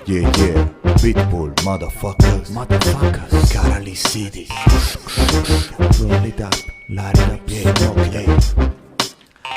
Yeah, yeah, Pitbull, motherfuckers, Carali City. Roll it up, light it up, yeah, okay.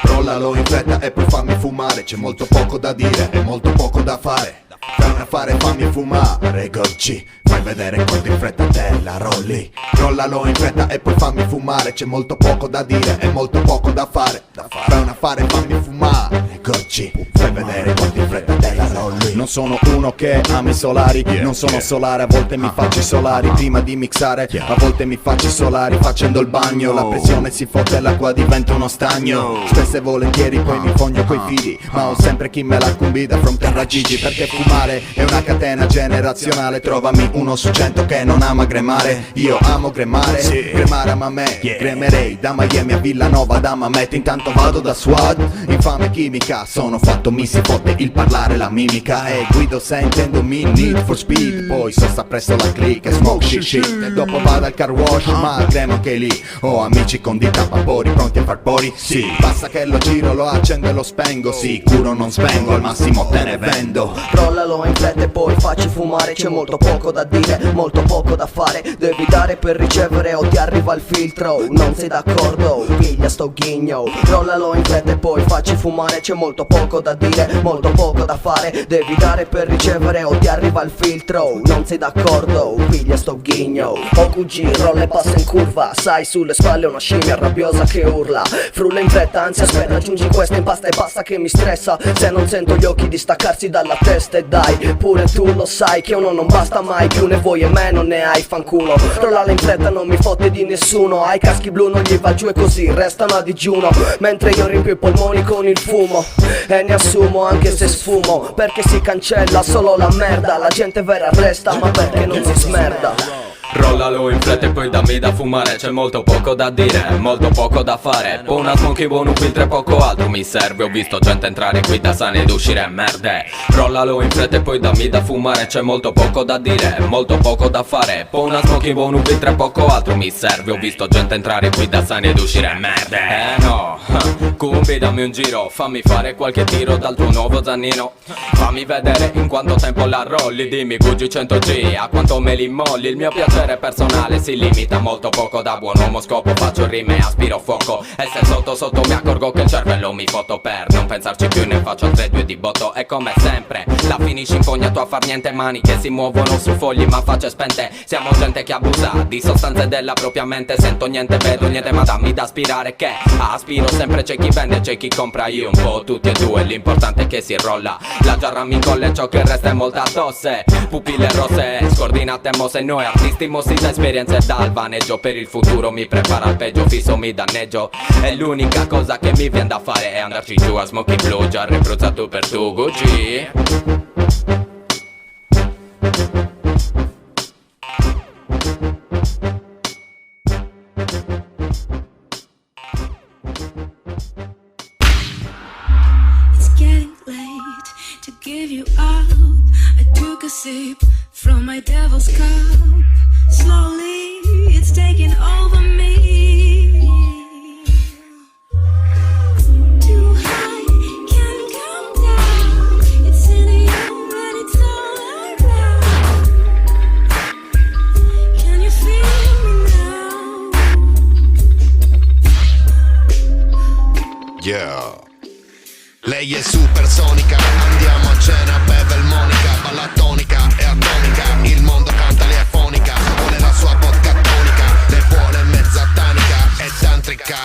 Rollalo in fretta e poi fammi fumare. C'è molto poco da dire e molto poco da fare. Fai un affare, fammi fumare, Gocci. Fai vedere quanto in fretta te la rolli. Rollalo in fretta e poi fammi fumare. C'è molto poco da dire e molto poco da fare. Fai un affare, fammi fumare, Gocci. Fai vedere quanto in fretta te la rolli. Non sono uno che ama i solari, non sono solare. A volte mi faccio i solari prima di mixare. A volte mi faccio i solari facendo il bagno. La pressione si fotte e l'acqua diventa uno stagno. Spesso e volentieri poi mi fogno coi fili, ma ho sempre chi me la combina from terra Gigi. Perché fumare è una catena generazionale. Trovami uno su 100 che non ama gremare. Io amo gremare, gremare ama me. Gremerei da Miami a Villanova da Mamet. Intanto vado da SWAT, infame chimica. Sono fatto, mi si fotte il parlare, la mimica. E guido sentendomi need for speed. Poi sosta presso la click e smoke shit. E dopo vado al car wash, ma gremo anche lì. Ho amici con dita a vapori pronti a far pori. Sì, basta che lo giro, lo accendo e lo spengo. Sicuro non spengo, al massimo te ne vendo. Rollalo in fretta e poi facci fumare. C'è molto poco da dire, molto poco da fare. Devi dare per ricevere o ti arriva il filtro. Non sei d'accordo? Piglia sto ghigno. Rollalo in fretta e poi facci fumare. C'è molto poco da dire, molto poco da fare. Devi dare per ricevere o ti arriva il filtro. Non sei d'accordo? Piglia sto ghigno. OQG, rolla e passa in curva. Sai, sulle spalle una scimmia rabbiosa che urla. Frulla in fretta, anzi aspetta, aggiungi questa in pasta e basta che mi stressa. Se non sento gli occhi distaccarsi dalla testa. E dai, pure tu lo sai che uno non basta mai. Più ne vuoi e meno ne hai, fanculo. Rollala in fretta, non mi fotte di nessuno. Ai caschi blu non gli va giù e così restano a digiuno. Mentre io riempio i polmoni con il fumo e ne assumo anche se sfumo. Perché si cancella solo la merda. La gente vera resta, ma perché non si smerda. Rollalo in fretta e poi dammi da fumare. C'è molto poco da dire, molto poco da fare. Poi una smoky, buon un filtro e poco altro mi serve. Ho visto gente entrare qui da sane ed uscire merde. Rollalo in fretta e poi dammi da fumare. C'è molto poco da dire, molto poco da fare. Poi una smoky, buon un filtro e poco altro mi serve. Ho visto gente entrare qui da sane ed uscire merde. No, Cumbi dammi un giro, fammi fare qualche tiro dal tuo nuovo Zannino. Fammi vedere in quanto tempo la rolli. Dimmi Gucci 100G, a quanto me li molli. Il mio piacere personale si limita molto poco. Da buon uomo scopo faccio rime e aspiro fuoco. E se sotto mi accorgo che il cervello mi foto. Per non pensarci più ne faccio 3-2 di botto. E come sempre la finisci impognato a far niente. Mani che si muovono su fogli ma facce spente. Siamo gente che abusa di sostanze della propria mente. Sento niente, vedo niente, ma dammi da aspirare che aspiro sempre. C'è chi vende, c'è chi compra, io un po' tutti e due. L'importante è che si rolla. La giarra mi colla e ciò che resta è molta tosse. Pupille rosse, scordinate mosse. Noi artisti mossi da esperienze dal vaneggio. Per il futuro mi prepara al peggio, fisso mi danneggio. E l'unica cosa che mi viene da fare è andarci giù a smoky blue. Già repruzzato per tu Gucci. It's getting late to give you up. I took a sip from my devil's cup. Slowly, it's taking over me. Too high, can't come down. It's in you and it's all around. Can you feel me now? Yeah. Lei è supersonica, andiamo a cena, beve il Monica, balla tonica e atomica, il mondo canta le fonica, vuole la sua vodka tonica, le vuole mezza tanica e tantrica.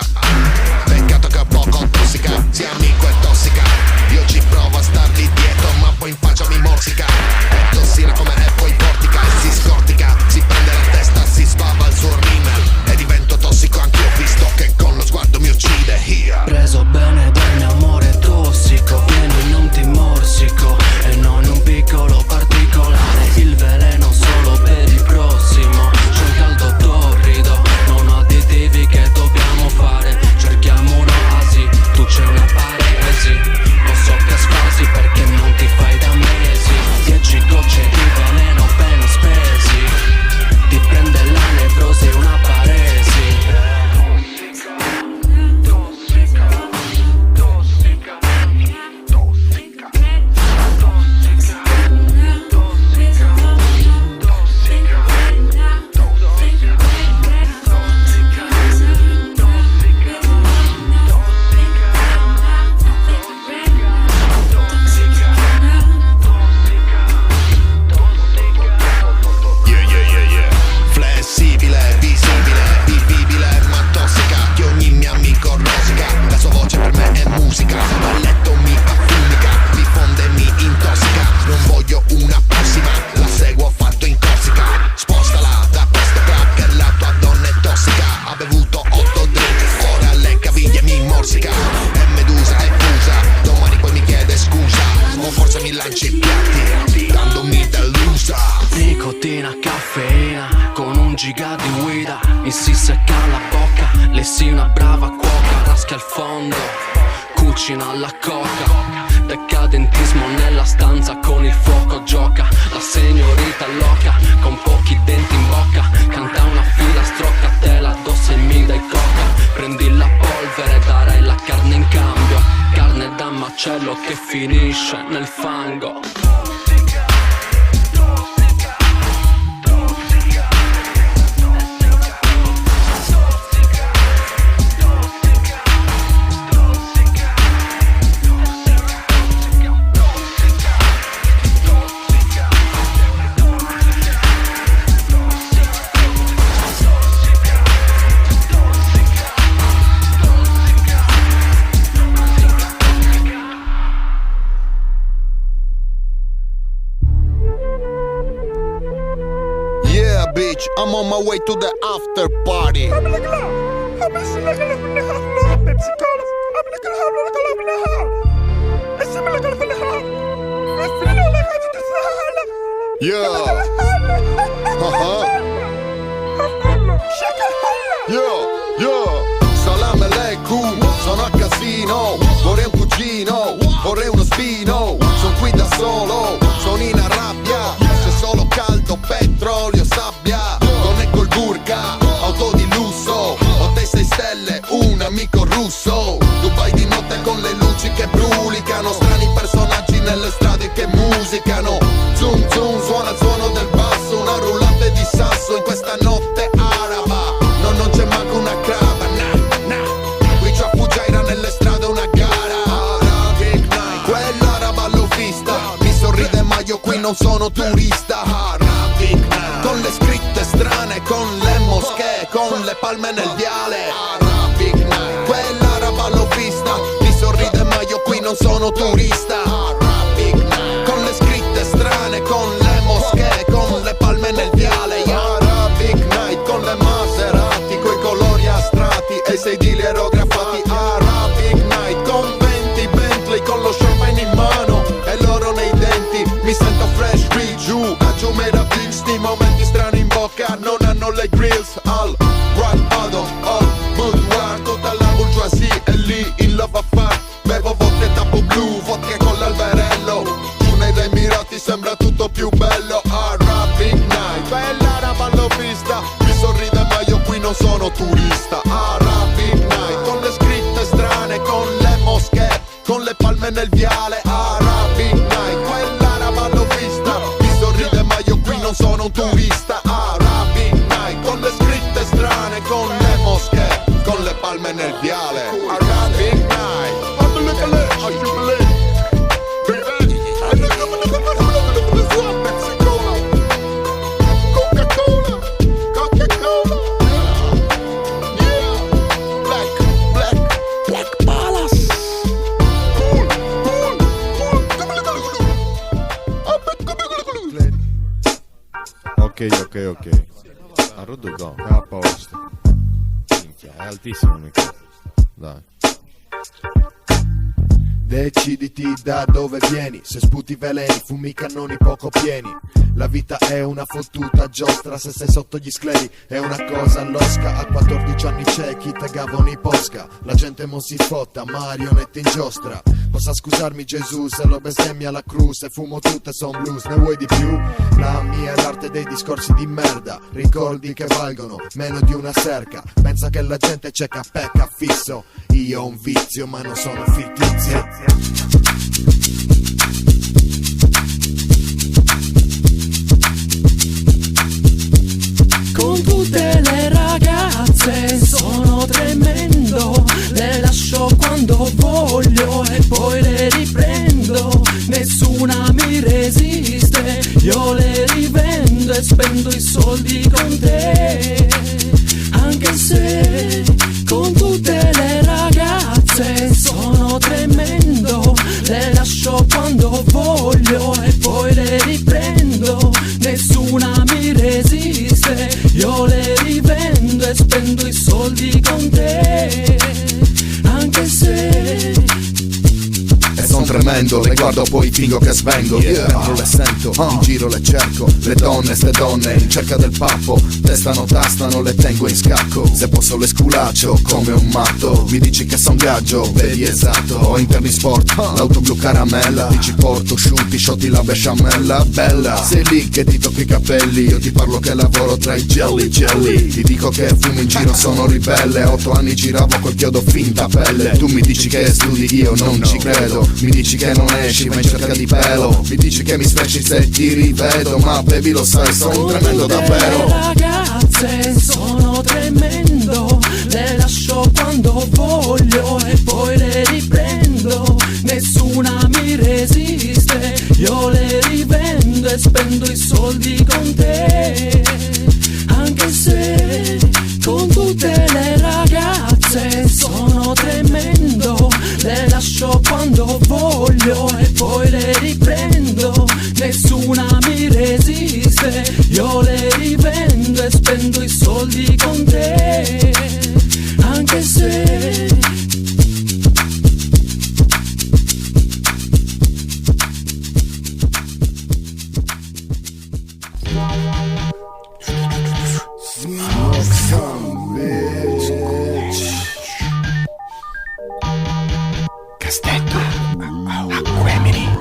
Peccato che è poco tossica, sia amico e tossica, io ci provo a stargli dietro ma poi in faccia mi morsica, è tossina come è poi vortica e si scortica, si prende la testa, si sbava il suo rimel e divento tossico anch'io visto che con lo sguardo mi uccide. Here. Preso bene dal mio amore tossico, vieni non ti morsico e non un piccolo dandomi delusa. Nicotina, caffeina, con un giga di guida. Mi si secca la bocca, lei sì una brava cuoca. Rasca il fondo, cucina alla coca. Decadentismo nella stanza, con il fuoco gioca. La signorita loca, con pochi denti in bocca. Canta una filastrocca, te la addosso e mi dai coca. Prendi la polvere, darei la carne in cambio. Carne da macello che finisce nel fango. I'm on my way to the after party. Yeah. Salam aleikum, sono a casino. Vorrei un cugino, vorrei uno spino. Sono qui da solo, sono in rabbia. C'è solo caldo, petrolio, sabbia. Donne col burka, auto di lusso. Hotel 6 stelle, un amico russo. Dubai di notte con le luci che brulicano. Strani personaggi nelle strade che musicano. Zoom zoom, suona il suono del basso. Una rullante di sasso in questa notte araba. No, non c'è manco una crava, qui c'è Fujairah nelle strade una gara. Arabic Night, quell'araba l'ho vista. Mi sorride ma io qui non sono turista. Arabic Night, con le scritte strane, con le moschee, con le palme nel viale. Arabic Night, quell'araba l'ho vista. Mi sorride ma io qui non sono turista. Arabic Night, con le scritte strane, con le moschee, con le palme nel viale. Arabic Night, con le Maserati, coi colori astratti e i sedili aerografati. Arabic Night, con 20 Bentley, con lo champagne in mano e l'oro nei denti. Mi sento fresh qui giù, a Jumeirah Beach. Sti momenti strani in bocca non hanno le grills. Al Grand Adon, al boudoir, tutta la bourgeoisie è lì in love affair. Bevo vodka e tappo blu, vodka con l'alberello. Giù negli Emirati sembra tutto più bello. Arabic Night, bella roba l'ho vista. Mi sorride ma io qui non sono turista. Arabic Night, con le scritte strane, con le moschee, con le palme nel viale. Arabic Night, quella roba l'ho vista. Mi sorride ma io qui non sono un turista. Arabic Night, con le scritte strane, con le moschee, con le palme nel viale. Arabic Night, Ok. A Roddo go, a posto. Minchia, è altissimo il microfono. Dai. Deciditi da dove vieni, se sputi veleni, fumi cannoni poco pieni. La vita è una fottuta giostra, se sei sotto gli scleri è una cosa losca. A 14 anni c'è chi te gavoni posca, la gente mo si fotta, marionette in giostra. Possa scusarmi Gesù se lo bestemmia la cruz, se fumo tutte son blues, ne vuoi di più? La mia è l'arte dei discorsi di merda, ricordi che valgono meno di una serca. Pensa che la gente cieca pecca fisso, io ho un vizio ma non sono fittizio. Con tutte le ragazze sono tremendo, le lascio quando voglio e poi le riprendo. Nessuna mi resiste, io le rivendo e spendo i soldi con te. Anche se con tutte le ragazze sono tremendo, le lascio quando voglio e poi le riprendo. Nessuna mi resiste, io le rivendo e spendo i soldi con te. Anche se son tremendo, vento, le guardo poi fingo che svengo. Dentro le sento, in giro le cerco, le donne, ste donne in cerca del pappo. Testano, tastano, le tengo in scacco. Se posso le sculaccio come un matto. Mi dici che son gaggio, vedi esatto. Ho interni sport, l'auto blu caramella. Ti ci porto, sciunti, scioti la besciamella. Bella, sei lì che ti tocco i capelli. Io ti parlo che lavoro tra i jelly. Ti dico che fumo in giro, sono ribelle. 8 anni giravo col chiodo finta pelle. Tu mi dici che studi, io non ci credo. Mi dici che non esci, ma in cerca di pelo. Mi dici che mi sfrecci se ti rivedo. Ma baby lo sai, sono tremendo davvero. Le ragazze sono tremendo, le lascio quando voglio e poi le riprendo. Nessuna mi resiste, io le rivendo e spendo i soldi con te. Anche se con tutte le ragazze sono tremendo, le lascio quando voglio e poi le riprendo. Nessuna mi resiste, io le rivendo e spendo i soldi con te. Anche se Castetto, Acquemini.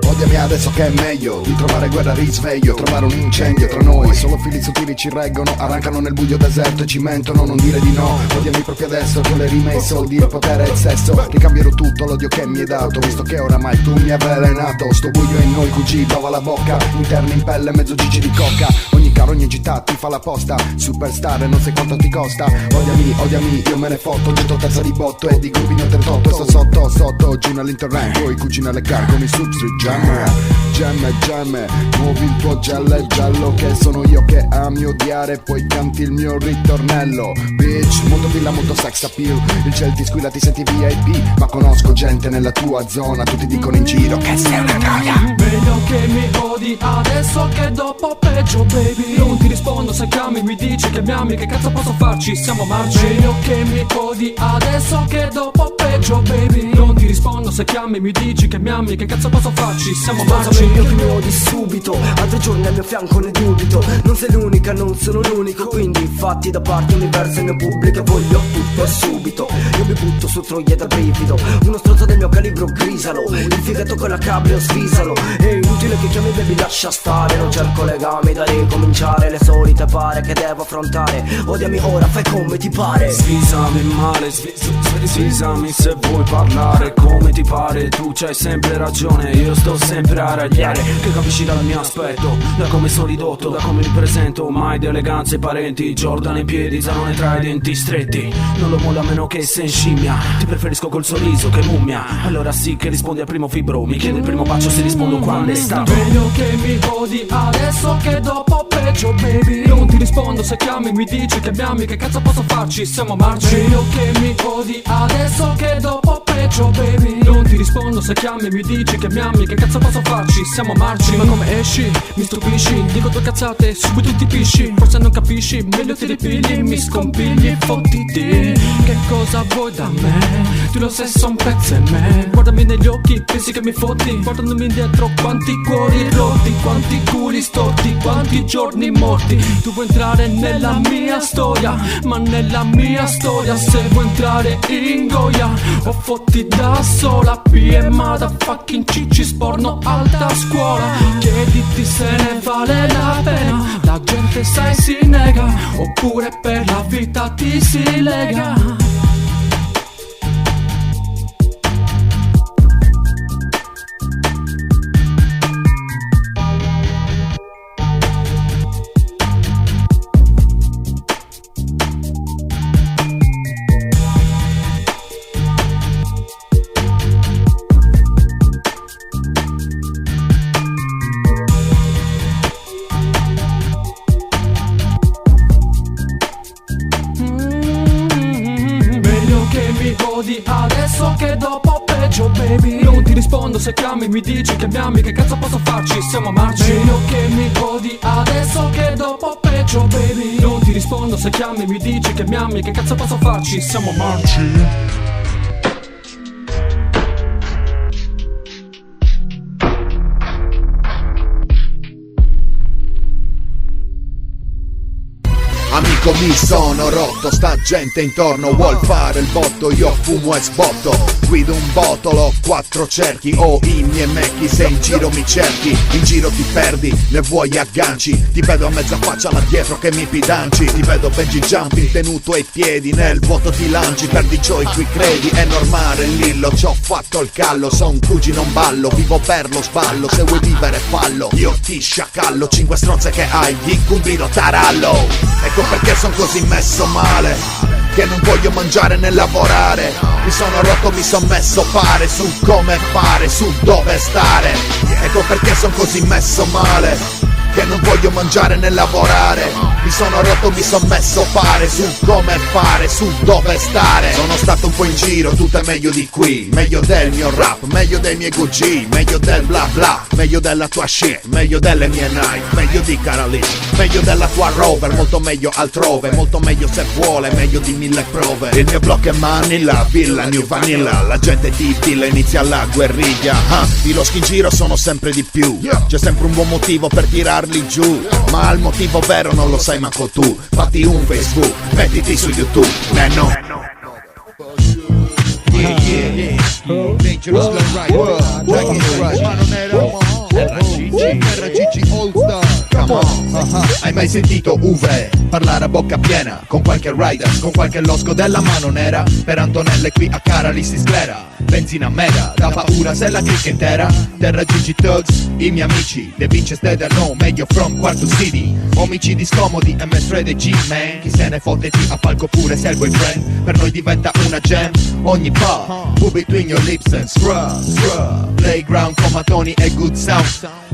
Odiami adesso che è meglio di trovare guerra risveglio, trovare un incendio tra noi. Solo fili sottili ci reggono, arrancano nel buio deserto e ci mentono, non dire di no. Odiami proprio adesso con le rime, i soldi, il potere e il sesso. Ricambierò tutto l'odio che mi hai dato, visto che oramai tu mi hai avvelenato. Sto buio in noi cugì, bava la bocca, interni in pelle, mezzo gigi di cocca. Ogni caro, ogni città ti fa la posta, superstar e non sai quanto ti costa. Odiami, io me ne fotto, getto terza di botto e di gruppi ne ho 38. E sto sotto, giù nell'internet, poi cucina le cargo, mi substri Gemme, muovi il tuo gel giallo che sono io che ami odiare, poi canti il mio ritornello. Bitch, molto villa, molto sex appeal, il gel ti squilla, ti senti VIP. Ma conosco gente nella tua zona, tutti dicono in giro che sei una troia. meglio che mi odi adesso che dopo peggio, baby. Non ti rispondo se chiami, mi dici che mi ami, che cazzo posso farci, siamo marci. Meglio che mi odi adesso che dopo peggio, baby. Non ti rispondo se chiami, mi dici che mi ami, che cazzo posso farci, siamo marci. Meglio che mi odi subito, altri giorni al mio fianco ne dubito. Non sei l'unica, non sono l'unico, quindi fatti da parte universo e mio pubblico. Voglio tutto e subito, io mi butto su Troia da brivido. Uno stronzo del mio calibro grisalo, il figato con la cabrio svisalo. È inutile che chiami baby, lascia stare. Non cerco legami da ricominciare, le solite pare che devo affrontare. Odiami ora, fai come ti pare. Svisami male, svisami se vuoi parlare come ti pare. Tu c'hai sempre ragione, io sto sempre a ragliare. Che capisci dal mio aspetto, da come sono ridotto, da come mi presento. Mai di eleganza e parenti, Jordan in piedi, Zanone tra i denti stretti. Non lo molla a meno che sei in scimmia, ti preferisco col sorriso che mummia. Allora sì che rispondi al primo fibro, mi chiedi il primo bacio se rispondo quando è stato. Meglio che mi odi adesso che dopo peggio, baby. Non ti rispondo se chiami, mi dici che mi ami, che cazzo posso farci, siamo marci. Meglio che mi odi adesso che dopo peggio, baby. Non ti rispondo se chiami, mi dici che mi ami, che cazzo posso farci, siamo marci. Ma come esci, mi stupisci, dico due cazzate, subito ti pisci. Forse non capisci, meglio ti ripigli, mi scompigli, fottiti. Che cosa vuoi da me? Tu lo sai, son pezzo e me. Guardami negli occhi, pensi che mi fotti, guardandomi indietro quanti cuori rotti, quanti culi storti, quanti giorni morti. Tu vuoi entrare nella mia storia, ma nella mia storia se vuoi entrare in Goya o fotti da sola. PM motherfucking cicci, sporno alta scuola. Chiediti se ne vale la pena, la gente sai si nega, oppure per la vita ti si lega. Adesso che dopo peggio, baby. Non ti rispondo se chiami, mi dici che mi ami, che cazzo posso farci, siamo marci. Meglio che mi odi adesso che dopo peggio, baby. Non ti rispondo se chiami, mi dici che mi ami, che cazzo posso farci, siamo marci. Ecco mi sono rotto, sta gente intorno vuol fare il botto, io fumo e sbotto. Guido un botolo, 4 cerchi, ho i miei mecchi, se in giro mi cerchi, in giro ti perdi, ne vuoi agganci. Ti vedo a mezza faccia là dietro che mi pidanci, ti vedo bungee jumping tenuto ai piedi, nel vuoto ti lanci, perdi gioia qui credi, è normale Lillo, ci ho fatto il callo, son cugi non ballo, vivo per lo sballo, se vuoi vivere fallo, io ti sciacallo, 5 stronze che hai, di incumbino tarallo. Ecco perché son così messo male, che non voglio mangiare né lavorare. Mi sono rotto, mi son messo fare su come fare, su dove stare. Ecco perché son così messo male, che non voglio mangiare né lavorare. Mi sono rotto, mi son messo fare su come fare, su dove stare. Sono stato un po' in giro, tutto è meglio di qui, meglio del mio rap, meglio dei miei Gucci, meglio del bla bla, meglio della tua shit, meglio delle mie Nike, meglio di Carolina, meglio della tua Rover, molto meglio altrove, molto meglio se vuole, meglio di 1000 prove. Il mio blocco è Manila, Villa, New Vanilla, la gente ti dilla, inizia la guerriglia. I loschi in giro sono sempre di più, c'è sempre un buon motivo per tirarli giù, ma il motivo vero non lo sai manco tu. Fatti un Facebook, mettiti su YouTube, no. Dangerous Black Rider, Dragon RGG All Star, come on. Hai mai sentito Uve parlare a bocca piena con qualche rider, con qualche losco della mano nera? Per Antonelle qui a Carali si sclera, benzina mega, da paura se la clicca intera. Terra Gigi Thugs, i miei amici, The Vinces Dead no, meglio from Quarto City. Omicidi scomodi, MS3 dei G-Man, chi se ne fotte ti a palco pure se è il boyfriend. Per noi diventa una jam, ogni pa, put between your lips and scrub. Playground con matoni e good sound,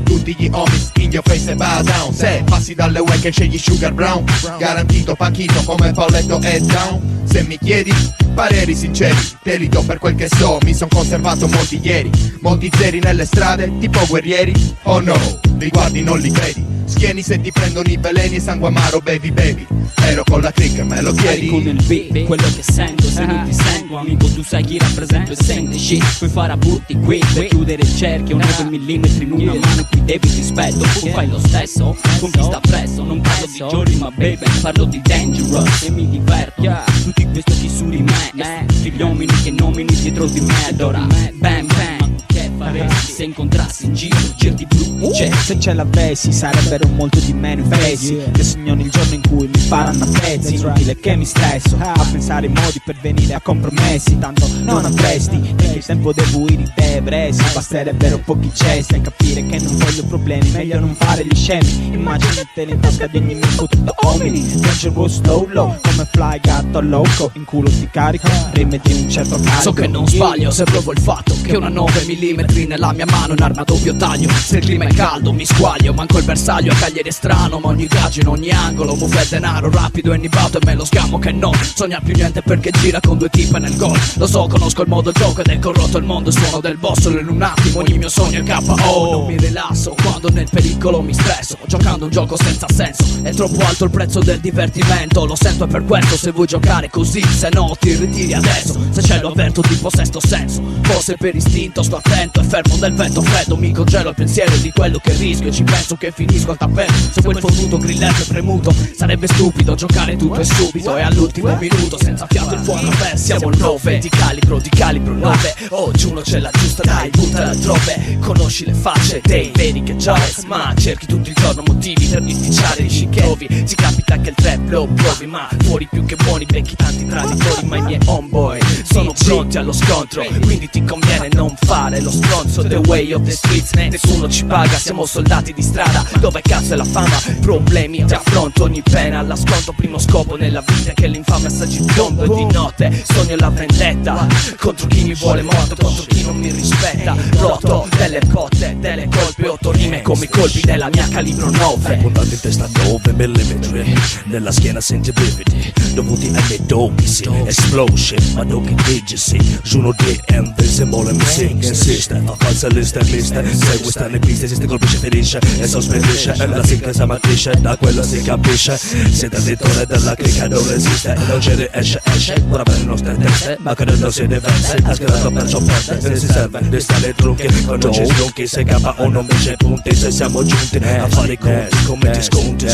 tutti gli homies in your face e bow down. Se passi dalle wake e scegli Sugar Brown, garantito panchito come Paoletto e Down. Se mi chiedi pareri sinceri, te li do per quel che so, mi son conservato molti ieri, molti zeri nelle strade, tipo guerrieri. Oh no, li guardi non li credi, schieni se ti prendono i veleni e sangue amaro baby baby. Ero con la click e me lo chiedi. Con il beat, quello che sento, se non ti sento amico tu sai chi rappresento e senti shit. Puoi fare a butti qui, per chiudere il cerchio 9 millimetri in una mano qui devi rispetto. Tu fai lo stesso, con chi sta presso. Non parlo di giorni ma baby, parlo di dangerous e mi diverto. Tutti questi occhi su di me, tutti gli uomini che nomini dietro di me. Allora, bam bam, che faresti se incontrassi in giro certi brutti ciechi? Se ce l'avessi sarebbero molto di meno infessi, che sognano il giorno in cui mi faranno a pezzi. Inutile che mi stresso a pensare i modi per venire a compromessi, tanto non avresti il tempo dei buiri dei depressi. Basterebbero pochi gesti a capire che non voglio problemi, meglio non fare gli scemi. Immaginateli in tasca di ogni amico tutto homini, dangerous slow low come fly gatto loco, in culo ti carico rime di un certo carico. So che non sbaglio se provo il fatto che una 9 millimetri nella mia mano, un'arma a doppio taglio. Se il clima è caldo mi squaglio, manco il bersaglio a cagliere strano, ma ogni gaggio in ogni angolo muove il denaro rapido e nibato e me lo sgamo che non sogna più niente perché gira con 2 tipe nel gol. Lo so, conosco il modo gioco ed è corrotto il mondo, suono del boss solo in un attimo, ogni mio sogno è KO. Non mi rilasso quando nel pericolo mi stresso, giocando un gioco senza senso, è troppo alto il prezzo del divertimento. Lo sento e per questo se vuoi giocare così, se no ti ritiri adesso. Se ce lo avverto tipo sesto senso, forse per istinto sto attento e fermo del vento freddo. Mi congelo il pensiero di quello che rischio e ci penso che finisco al tappeto. Se quel fottuto grilletto è premuto, sarebbe stupido giocare tutto e subito e all'ultimo minuto senza fiato il fuoco aperto. Siamo 9, di calibro 9. Ognuno c'è la giusta, dai buttala altrove. Conosci le facce dei veri che giovani, ma cerchi tutto il giorno motivi per bisticciare i sciccherovi. Ti capita che il trap lo provi, ma fuori più che buoni becchi tanti traditori. Ma i miei homeboy sono pronti allo scontro, quindi ti conviene non fare lo stronzo. The way of the streets, nessuno ci paga, siamo soldati di strada. Dove cazzo è la fama? Problemi ti affronto, ogni pena alla sconto. Primo scopo nella vita è che l'infame assaggi il piombo. E di notte sogno la vendetta contro chi mi vuole morto, contro chi non mi rispetta. Rotto delle botte, delle colpe, 8 rime come i colpi della mia calibro 9. Puntato in testa 9 millimetri, nella schiena senti brividi dovuti alle dosi, explosion, ma non che digisi. Juno DM, invisibile MC, insiste, a falsa lista, segue sta le piste, si colpisce, ferisce e sospedisce, e la sigla si ammattisce, da quello si capisce. Siete il lettore della clicca, non resiste, e non ci riesce, ora per le nostre teste, ma che non si divence, ha schierato perciò perde, se si serve di stare trucchi, con non ci sdrucchi, se capa o non vince punti, se siamo giunti a fare i conti, commenti, sconti,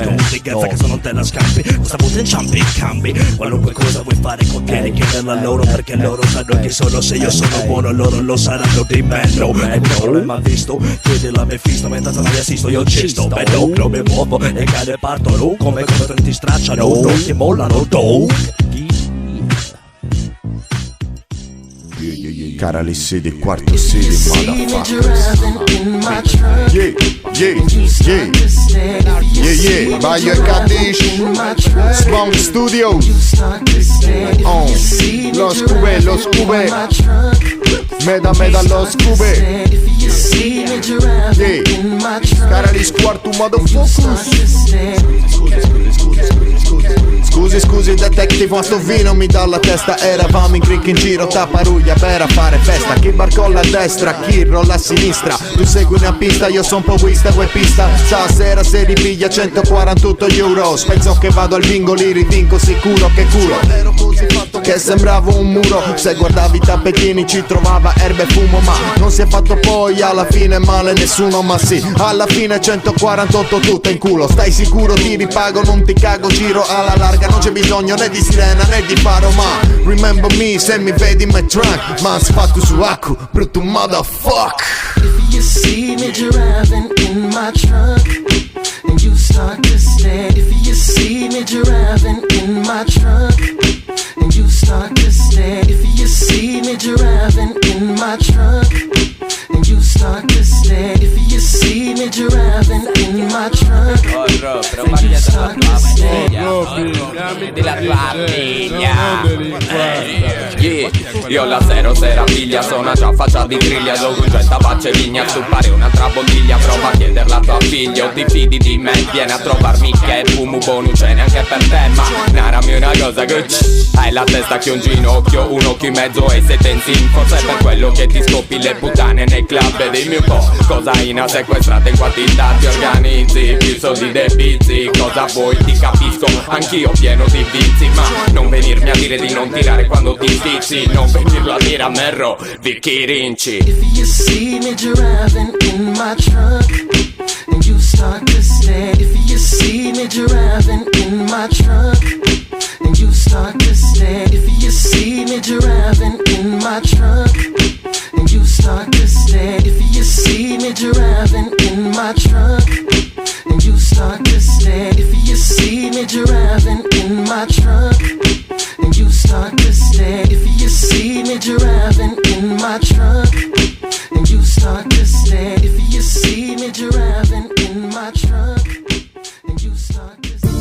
gaffa che se non te la scampi, questa volta inciampi, cambi, qualunque cosa vuoi fare contieni, chiederla a loro perché loro sanno chi sono, se io sono buono loro lo saranno di me, no, e non l'hai mai visto, chiedila a me fisto, mentre non mi assisto, io ci sto, vedo, non mi muovo, e cade partono, come ti stracciano, non ti mollano, do. Cara Lissidi, quarto CD, motherfuckers. Yeah, Baio e Cadiz, Spawn Studios. Oh, los cube, meda, los cube. Yeah, cara Liss, quarto motherfuckers. Scusi detective, ma sto vino mi dà la testa. Eravamo in crick in giro, tapparuglia per a fare festa. Chi barcolla a destra, chi rolla a sinistra. Tu segui una pista, io son powista, pista. Stasera se ripiglia 148 euro. Penso che vado al bingo, li rivinco sicuro che culo. Ero così fatto che sembravo un muro. Se guardavi i tappetini ci trovava erba e fumo. Ma non si è fatto poi alla fine male nessuno. Ma sì, alla fine 148 tutte in culo. Stai sicuro ti ripago, non ti cago, giro alla larga. Non c'è bisogno né di sirena né di faro. Ma remember me se mi vedi in my trunk. Ma sfatto su acqua, brutto motherfuck. If you see me driving in my trunk and you start to stare. If you see me driving in my trunk and you start to stare. If you see me driving in my trunk and you start to stare. If you see me driving in my trunk and you start to stare. Della tua figlia. Io la sera figlia, sono già faccia di griglia. Dopo questa pace vigna, stupare un'altra bottiglia. Prova a chiederla a tua figlia, o ti fidi di me? Vieni a trovarmi che fumo buono, c'è neanche per te. Ma narrami una cosa che hai la testa che un ginocchio, un occhio in mezzo e sei tensing. Forse è per quello che ti scoppi le puttane nei club. E dimmi un po', cosa hai una sequestrata, in quantità ti organizzi, più soldi dei vizi. Cosa vuoi, ti capisco, anch'io pieno di vizi. Ma non venirmi a dire di non tirare quando ti stizi. Non venirlo a dire a Merro, Vicky Rinci. If you see me driving in my trunk and you start to stare. If you see me driving in my trunk and you start to stare. If you see me driving in my trunk and you start to stare. If you see me driving in my trunk and you start to stare. If you see me driving in my trunk and you start to stare. If you see me driving in my trunk and you start to stare. If you see me driving in my trunk and you start to stare.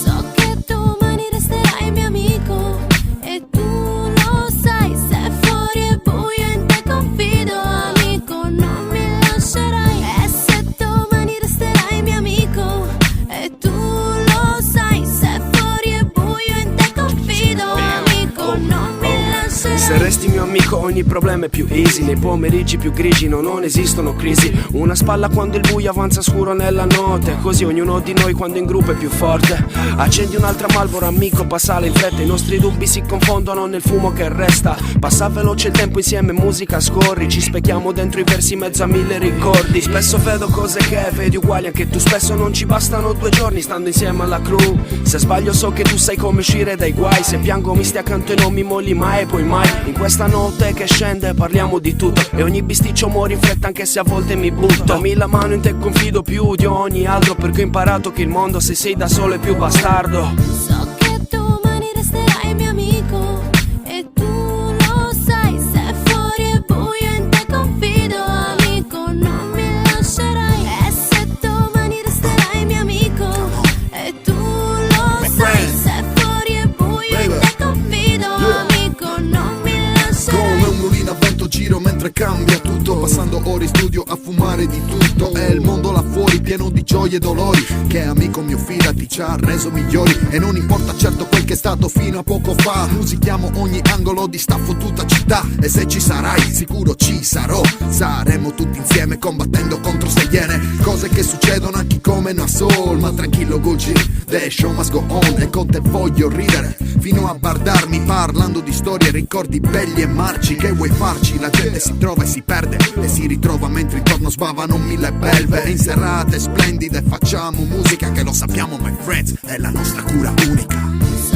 So che domani resterai mio amico e tu lo sai. Se fuori è buio in te confido, amico, non mi lascerai. E se domani resterai mio amico e tu lo sai. Se fuori è buio in te confido, amico, non mi lascerai. Se resti mio amico ogni problema è più easy. Nei pomeriggi più grigi non esistono crisi. Una spalla quando il buio avanza scuro nella notte. Così ognuno di noi quando in gruppo è più forte. Accendi un'altra Marlboro amico, passale in fretta. I nostri dubbi si confondono nel fumo che resta. Passa veloce il tempo insieme, musica scorri. Ci specchiamo dentro i versi in mezzo a 1000 ricordi. Spesso vedo cose che vedi uguali anche tu. Spesso non ci bastano 2 giorni stando insieme alla crew. Se sbaglio so che tu sai come uscire dai guai. Se piango mi stai accanto e non mi molli mai e poi mai. In questa notte che scende parliamo di tutto e ogni bisticcio muore in fretta anche se a volte mi butto. Dammi la mano, in te confido più di ogni altro, perché ho imparato che il mondo se sei da solo è più bastardo. So che domani resterai mio amico e tu lo sai. Se fuori è buio in te confido, amico, non mi lascerai. E se domani resterai mio amico e tu lo sai. Se fuori è buio in te confido, amico, non mi lascerai. Come un mulino a vento giro mentre cambia tutto, passando ore in studio a fumare di tutto. È il mondo là fuori pieno di gioie e dolori, che amico mio fidati ci ha reso migliori. E non importa certo quel che è stato fino a poco fa, musichiamo ogni angolo di sta fottuta città. E se ci sarai, sicuro ci sarò. Saremo tutti insieme combattendo contro ste iene. Cose che succedono a chi come una soul, ma tranquillo Gucci, The show must go on, e con te voglio ridere fino a bardarmi, parlando di storie, ricordi belli e marci. Che vuoi farci? La gente si trova e si perde e si ritrova mentre intorno sbavano mille belve. E in serate splendide facciamo musica, che lo sappiamo my friends, è la nostra cura unica.